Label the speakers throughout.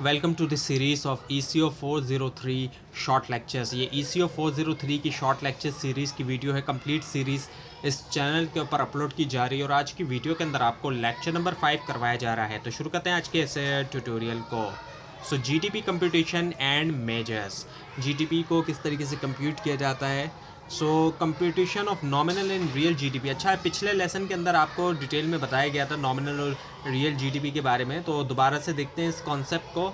Speaker 1: Welcome to the series of ECO 403 short lectures. ये ECO 403 की short lecture series की video है। Complete series इस चैनल के ऊपर अपलोड की जा रही है और आज की वीडियो के अंदर आपको लेक्चर नंबर 5 करवाया जा रहा है। तो शुरू करते हैं आज के इस ट्यूटोरियल को। So GDP computation and measures. GDP को किस तरीके से कंप्यूट किया जाता है। So computation of nominal and real GDP. अच्छा है, पिछले लेसन के अंदर आपको डिटेल में बताया गया था नॉमिनल और रियल जीडीपी के बारे में, तो दोबारा से देखते हैं इस कॉन्सेप्ट को।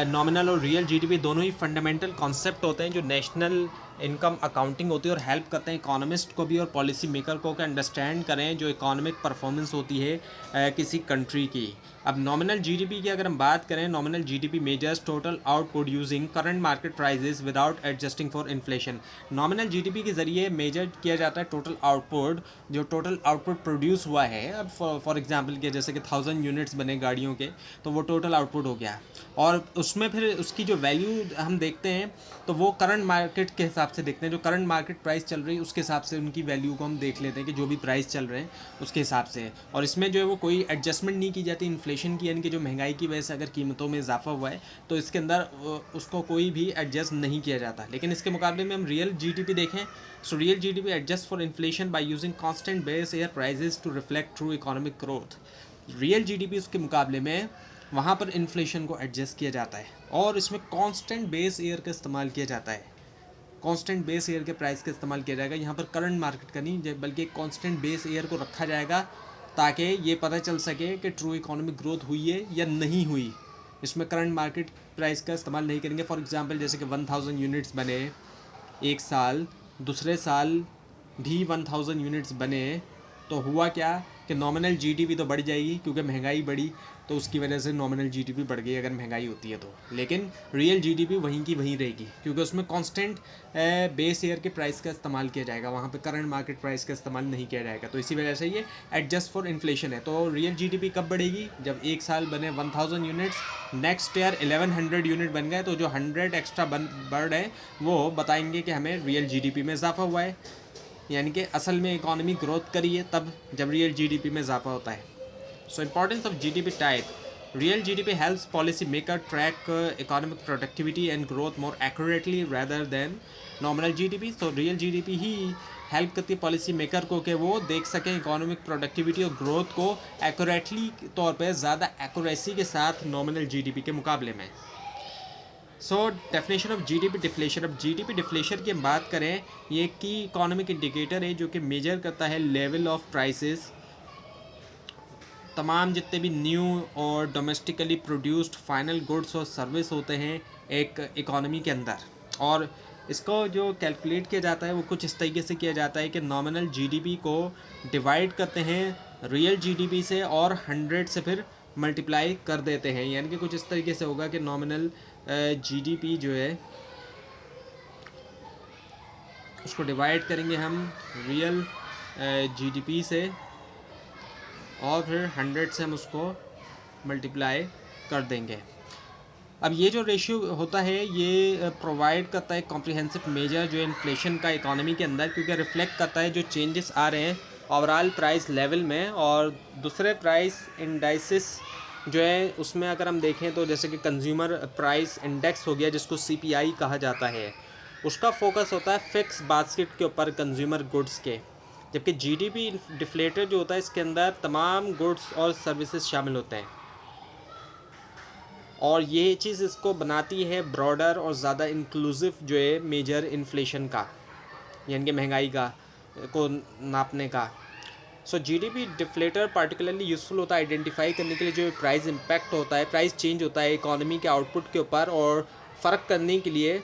Speaker 1: नॉमिनल और रियल जीडीपी दोनों ही फंडामेंटल कॉन्सेप्ट होते हैं जो नेशनल इनकम अकाउंटिंग होती है और हेल्प करते हैं इकोनॉमिस्ट को भी और पॉलिसी मेकर को कि अंडरस्टैंड करें जो इकोनॉमिक परफॉर्मेंस होती है किसी कंट्री की। अब नॉमिनल जीडीपी की अगर हम बात करें, nominal GDP measures total output using current market prices without adjusting for inflation. Nominal GDP के ज़रिए मेजर किया जाता है टोटल आउटपुट, जो टोटल आउटपुट प्रोड्यूस हुआ है। अब फॉर एग्जांपल के जैसे कि 1000 यूनिट्स बने गाड़ियों के, तो वो टोटल आउटपुट हो गया और उसमें फिर उसकी जो वैल्यू हम देखते हैं तो वो करंट मार्केट के हिसाब से देखते हैं। जो करंट मार्केट प्राइस चल रही है उसके हिसाब से उनकी वैल्यू को हम देख लेते हैं कि जो भी प्राइस चल रहे हैं उसके हिसाब से। और इसमें जो है वो कोई एडजस्टमेंट नहीं की जाती इन्फ्लेशन की, यानी कि जो महंगाई की वजह से अगर कीमतों में इजाफा हुआ है तो इसके अंदर उसको कोई भी एडजस्ट नहीं किया जाता। लेकिन इसके मुकाबले में हम रियल जीडीपी देखें, so real GDP adjust for inflation by using constant base year prices to reflect true economic growth. Real GDP उसके मुकाबले में वहाँ पर इन्फ्लेशन को एडजस्ट किया जाता है और इसमें कांस्टेंट बेस ईयर का इस्तेमाल किया जाता है। कांस्टेंट बेस ईयर के प्राइस का इस्तेमाल किया जाएगा, यहाँ पर करंट मार्केट का नहीं बल्कि कांस्टेंट बेस ईयर को रखा जाएगा ताकि ये पता चल सके कि ट्रू इकोनॉमिक ग्रोथ हुई है या नहीं हुई। इसमें करंट मार्केट प्राइस का इस्तेमाल नहीं करेंगे। फॉर एग्जांपल जैसे कि 1000 यूनिट्स बने एक साल, दूसरे साल भी 1000 यूनिट्स बने, तो हुआ क्या कि नॉमिनल जीडीपी तो बढ़ जाएगी क्योंकि महंगाई बढ़ी, तो उसकी वजह से नॉमिनल जीडीपी बढ़ गई अगर महंगाई होती है तो। लेकिन रियल जीडीपी वहीं की वहीं रहेगी क्योंकि उसमें कांस्टेंट बेस ईयर के प्राइस का इस्तेमाल किया जाएगा, वहाँ पे करंट मार्केट प्राइस का इस्तेमाल नहीं किया जाएगा। तो इसी वजह से ये एडजस्ट फॉर इन्फ्लेशन है। तो रियल जीडीपी कब बढ़ेगी? जब एक साल बने 1000 यूनिट्स, नेक्स्ट ईयर 1100 यूनिट बन गए, तो जो 100 एक्स्ट्रा बढ़ रहे वो बताएंगे कि हमें रियल जीडीपी में इजाफा हुआ है, यानी कि असल में इकोनॉमी ग्रोथ करी है तब जब रियल जीडीपी में इजाफा होता है। So importance of GDP type. Real GDP helps policy maker track economic productivity and growth more accurately rather than nominal GDP. तो रियल जीडीपी ही हेल्प करती है पॉलिसी मेकर को कि वो देख सकें इकोनॉमिक प्रोडक्टिविटी और ग्रोथ को एक्यूरेटली तौर पर, ज़्यादा एक्यूरेसी के साथ नॉमिनल जीडीपी के मुकाबले में। So definition of GDP deflation. अब जीडीपी डिफ्लेशन की हम बात करें, ये एक की इकोनॉमिक इंडिकेटर है जो कि मेजर करता है लेवल ऑफ प्राइसेस तमाम जितने भी न्यू और डोमेस्टिकली प्रोड्यूस्ड फाइनल गुड्स और सर्विस होते हैं एक इकोनॉमी के अंदर। और इसको जो कैलकुलेट किया जाता है वो कुछ इस तरीके से किया जाता है कि नॉमिनल जीडीपी को डिवाइड करते हैं रियल जीडीपी से और 100 से फिर मल्टीप्लाई कर देते हैं। यानी कि कुछ इस तरीके से होगा कि नॉमिनल जीडीपी जो है उसको डिवाइड करेंगे हम रियल जीडीपी से और फिर 100 से हम उसको मल्टीप्लाई कर देंगे। अब ये जो रेशियो होता है ये प्रोवाइड करता है कॉम्प्रिहेंसिव मेजर जो इन्फ्लेशन का इकोनॉमी के अंदर, क्योंकि रिफ्लेक्ट करता है जो चेंजेस आ रहे हैं ओवरऑल प्राइस लेवल में। और दूसरे प्राइस इंडाइसिस जो है उसमें अगर हम देखें तो जैसे कि कंज्यूमर प्राइस इंडेक्स हो गया जिसको सीपीआई कहा जाता है, उसका फोकस होता है फिक्स बास्केट के ऊपर कंज्यूमर गुड्स के। जबकि जीडीपी डिफ्लेटर जो होता है इसके अंदर तमाम गुड्स और सर्विसेज शामिल होते हैं और ये चीज़ इसको बनाती है ब्रॉडर और ज़्यादा इंक्लूसिव जो है मेजर इन्फ्लेशन का, यानी कि महंगाई का को नापने का। सो जीडीपी डिफ्लेटर पार्टिकुलरली यूज़फुल होता है आइडेंटिफाई करने के लिए जो प्राइस इम्पैक्ट होता है, प्राइस चेंज होता है इकोनॉमी के आउटपुट के ऊपर, और फ़र्क करने के लिए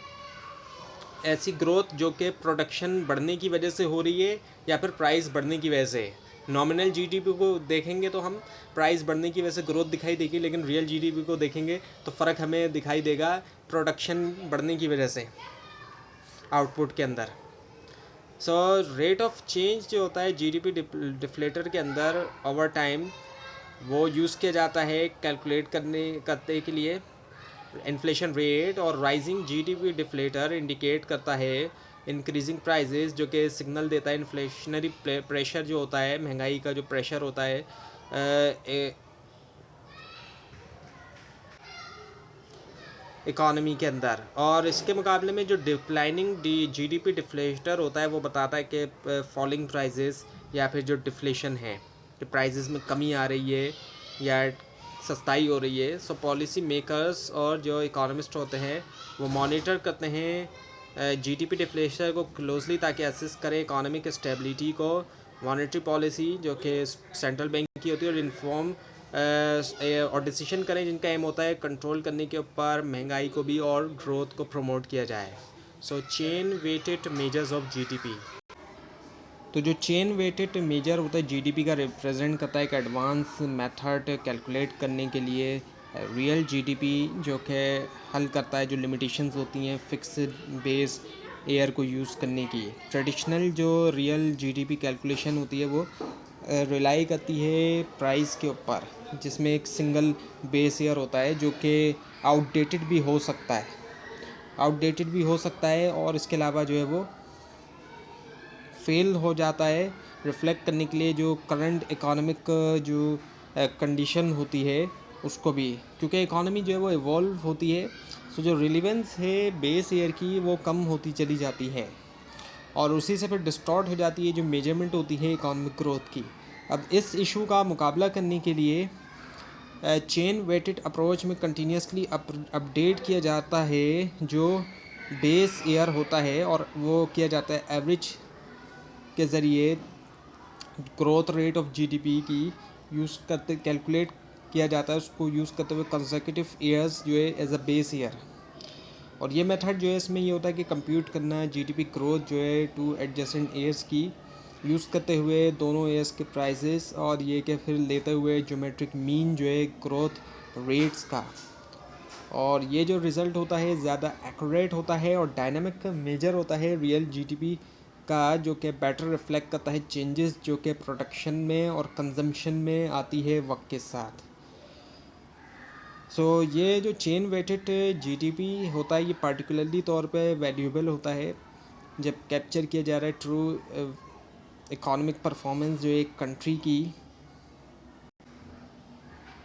Speaker 1: ऐसी ग्रोथ जो कि प्रोडक्शन बढ़ने की वजह से हो रही है या फिर प्राइस बढ़ने की वजह से। नॉमिनल जीडीपी को देखेंगे तो हम प्राइस बढ़ने की वजह से ग्रोथ दिखाई देगी, लेकिन रियल जीडीपी को देखेंगे तो फ़र्क हमें दिखाई देगा प्रोडक्शन बढ़ने की वजह से आउटपुट के अंदर। सो रेट ऑफ चेंज जो होता है जीडीपी डिफ्लेटर के अंदर ओवर टाइम वो यूज़ किया जाता है कैलकुलेट करने के लिए इन्फ्लेशन रेट। और राइजिंग जीडीपी डिफ्लेटर इंडिकेट करता है इंक्रीजिंग प्राइजेस, जो कि सिग्नल देता है इन्फ्लेशनरी प्रेशर जो होता है, महंगाई का जो प्रेशर होता है इकॉनमी के अंदर। और इसके मुकाबले में जो डिक्लाइनिंग जीडीपी डिफ्लेटर होता है वो बताता है कि फॉलिंग प्राइजेस या फिर जो डिफ्लेशन है कि प्राइजेस में कमी आ रही है या सस्ताई हो रही है। सो पॉलिसी मेकर्स और जो इकोनॉमिस्ट होते हैं वो मॉनिटर करते हैं जीडीपी डिफ्लेशन को क्लोजली ताकि असिस्ट करें इकोनॉमिक स्टेबिलिटी को। मॉनेटरी पॉलिसी जो कि सेंट्रल बैंक की होती है और इन्फॉर्म और डिसीजन करें जिनका एम होता है कंट्रोल करने के ऊपर महंगाई को भी और ग्रोथ को प्रमोट किया जाए। So chain weighted measures of GDP. तो जो चेन वेटेड मेजर होता है जीडीपी का रिप्रेजेंट करता है एक एडवांस मेथड कैलकुलेट करने के लिए रियल जीडीपी जो कि हल करता है जो लिमिटेशंस होती हैं फिक्स्ड बेस एयर को यूज़ करने की। ट्रेडिशनल जो रियल जीडीपी कैलकुलेशन होती है वो रिलाई करती है प्राइस के ऊपर जिसमें एक सिंगल बेस ईयर होता है जो कि आउटडेटेड भी हो सकता है और इसके अलावा जो है वो फेल हो जाता है रिफ़्लेक्ट करने के लिए जो करंट इकोनॉमिक जो कंडीशन होती है उसको भी, क्योंकि इकोनॉमी जो है वो इवॉल्व होती है। सो जो रिलेवेंस है बेस ईयर की वो कम होती चली जाती है और उसी से फिर डिस्टॉर्ट हो जाती है जो मेजरमेंट होती है इकोनॉमिक ग्रोथ की। अब इस इशू का मुकाबला करने के लिए चेन वेटेड अप्रोच में कंटिन्यूसली अपडेट किया जाता है जो बेस ईयर होता है और वो किया जाता है एवरेज के ज़रिए ग्रोथ रेट ऑफ जीडीपी की यूज़ करते कैलकुलेट किया जाता है उसको यूज़ करते हुए कंसेक्यूटिव ईयर्स जो है एज अ बेस ईयर। और ये मेथड जो है इसमें ये होता है कि कंप्यूट करना जीडीपी ग्रोथ जो है टू एडजेसेंट ईयर्स की यूज़ करते हुए दोनों ईयर्स के प्राइसेस और ये कि फिर लेते हुए ज्योमेट्रिक मीन जो है ग्रोथ रेट्स का। और ये जो रिज़ल्ट होता है ज़्यादा एक्यूरेट होता है और डायनामिक मेजर होता है रियल जीडीपी का जो कि बेटर रिफ्लेक्ट करता है चेंजेस जो कि प्रोडक्शन में और कंजम्पशन में आती है वक्त के साथ। सो ये जो चेन वेटेड जीडीपी होता है ये पार्टिकुलरली तौर पे वैल्यूएबल होता है जब कैप्चर किया जा रहा है ट्रू इकोनॉमिक परफॉर्मेंस जो एक कंट्री की।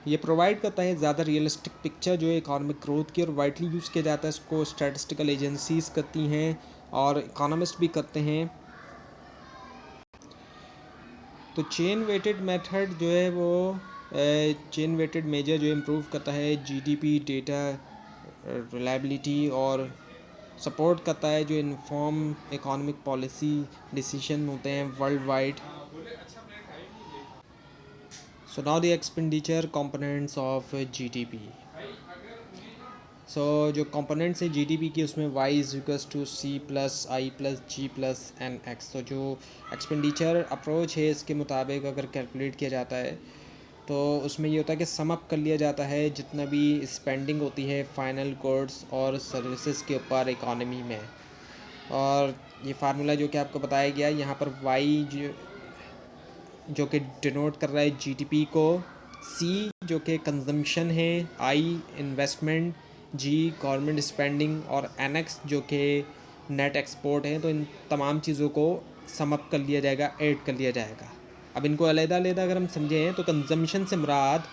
Speaker 1: ये प्रोवाइड करता है ज़्यादा रियलिस्टिक पिक्चर जो है इकोनॉमिक ग्रोथ की और वाइडली यूज़ किया जाता है। इसको स्टैटिस्टिकल एजेंसीज़ करती हैं और इकोनॉमिस्ट भी करते हैं। तो चेन वेटेड मेथड जो है वो चेन वेटेड मेजर जो इम्प्रूव करता है जीडीपी डेटा रिलायबिलिटी और सपोर्ट करता है जो इन्फॉर्म इकोनॉमिक पॉलिसी डिसीजन होते हैं worldwide. So now the expenditure components of GDP. So जो कंपोनेंट्स है जीडीपी की उसमें y is equals to C plus I plus G plus N X. तो जो एक्सपेंडिचर अप्रोच है इसके मुताबिक अगर कैलकुलेट किया जाता है तो उसमें ये होता है कि सम अप कर लिया जाता है जितना भी स्पेंडिंग होती है फाइनल गुड्स और सर्विसेज के ऊपर इकोनॉमी में। और ये फार्मूला जो कि आपको बताया गया यहाँ पर y जो कि डिनोट कर रहा है जीडीपी को, सी जो कि कंजम्पशन है, I investment, G government spending और एन एक्स जो कि नेट एक्सपोर्ट है। तो इन तमाम चीज़ों को सम अप कर लिया जाएगा, ऐड कर लिया जाएगा। अब इनको अलग-अलग अगर हम समझें तो कंजम्पशन से मुराद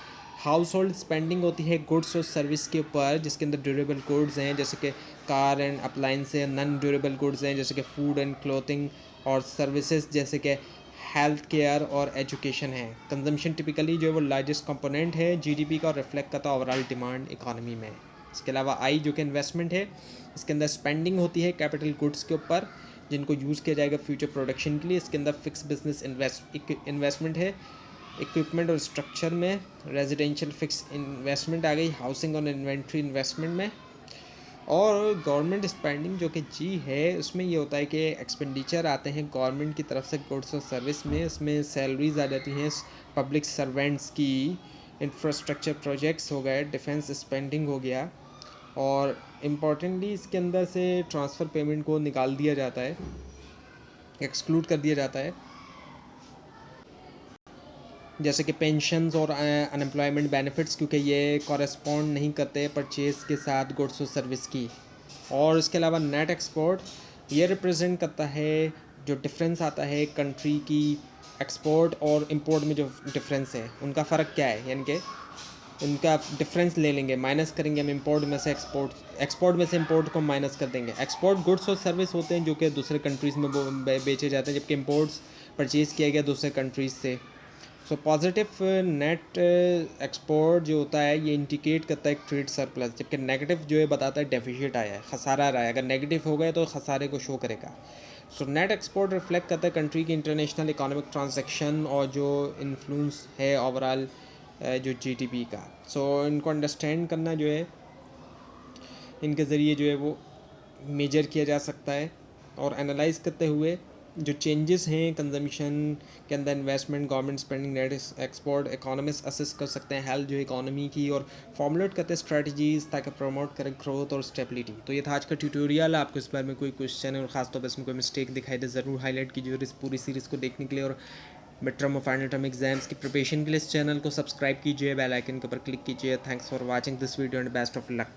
Speaker 1: हाउस होल्ड स्पेंडिंग होती है गुड्स और सर्विस के ऊपर जिसके अंदर ड्यूरेबल गुड्स हैं जैसे कि कार एंड अप्लाइंस हैं, नॉन ड्यूरेबल गुड्स हैं जैसे कि फूड एंड क्लोथिंग और सर्विसेज जैसे कि हेल्थ केयर और एजुकेशन है। कंजम्पशन टिपिकली जो है वो लार्जेस्ट कंपोनेंट है जीडीपी का और रिफ्लेक्ट करता है ओवरऑल डिमांड इकोनॉमी में। इसके अलावा आई जो कि इन्वेस्टमेंट है, इसके अंदर स्पेंडिंग होती है कैपिटल गुड्स के ऊपर जिनको यूज़ किया जाएगा फ्यूचर प्रोडक्शन के लिए। इसके अंदर फिक्स बिजनेस इन्वेस्टमेंट है इक्विपमेंट और स्ट्रक्चर में। रेजिडेंशियल फिक्स इन्वेस्टमेंट आ गई हाउसिंग और इन्वेंट्री इन्वेस्टमेंट में। और गवर्नमेंट स्पेंडिंग जो कि जी है उसमें ये होता है कि एक्सपेंडिचर आते हैं गवर्नमेंट की तरफ से गुड्स और सर्विस में। इसमें सैलरीज आ जाती हैं पब्लिक सर्वेंट्स की, इंफ्रास्ट्रक्चर प्रोजेक्ट्स हो गए, डिफेंस स्पेंडिंग हो गया। और इम्पॉर्टेंटली इसके अंदर से ट्रांसफ़र पेमेंट को निकाल दिया जाता है, एक्सक्लूड कर दिया जाता है जैसे कि पेंशन्स और अनएम्प्लॉयमेंट बेनिफिट्स क्योंकि ये कॉरेस्पॉन्ड नहीं करते परचेज़ के साथ गुड्स और सर्विस की। और इसके अलावा नेट एक्सपोर्ट ये रिप्रेजेंट करता है जो डिफरेंस आता है कंट्री की एक्सपोर्ट और इंपोर्ट में जो डिफरेंस है उनका फ़र्क क्या है, यानी कि इनका डिफरेंस ले लेंगे, माइनस करेंगे हम इंपोर्ट में से एक्सपोर्ट में से इंपोर्ट को माइनस कर देंगे। एक्सपोर्ट गुड्स और सर्विस होते हैं जो कि दूसरे कंट्रीज़ में बेचे जाते हैं, जबकि इंपोर्ट्स परचेज़ किया गया दूसरे कंट्रीज़ से। सो पॉजिटिव नेट एक्सपोर्ट जो होता है ये इंडिकेट करता है एक ट्रेड सरप्लस, जबकि नेगेटिव जो है बताता है डेफिसिट आया है, खसारा रहा है। अगर नेगेटिव हो गया तो खसारे को शो करेगा। सो नेट एक्सपोर्ट रिफ्लेक्ट करता है कंट्री की इंटरनेशनल इकोनॉमिक ट्रांजैक्शन और जो इन्फ्लुएंस है ओवरऑल जो जीडीपी का। सो इनको अंडरस्टैंड करना जो है इनके ज़रिए जो है वो मेजर किया जा सकता है, और एनालाइज करते हुए जो चेंजेस हैं कंजम्पशन के अंदर, investment, government spending, net export, economist assess कर सकते हैं हेल्थ जो इकोनॉमी की, और फॉर्मुलेट करते हैं स्ट्रेटजीज़ ताकि प्रमोट करें ग्रोथ और स्टेबिलिटी। तो ये था आज का ट्यूटोरियल। आपको इस बारे में कोई क्वेश्चन है और ख़ासतौर पर इसमें कोई मिस्टेक दिखाई दे ज़रूर हाईलाइट कीजिए। और इस पूरी सीरीज़ को देखने के लिए और मिड टर्म और फाइनल टर्म एग्जाम्स की प्रिपरेशन के लिए इस चैनल को सब्सक्राइब कीजिए, बेल आइकन के ऊपर क्लिक कीजिए। Thanks for watching this video and best of luck.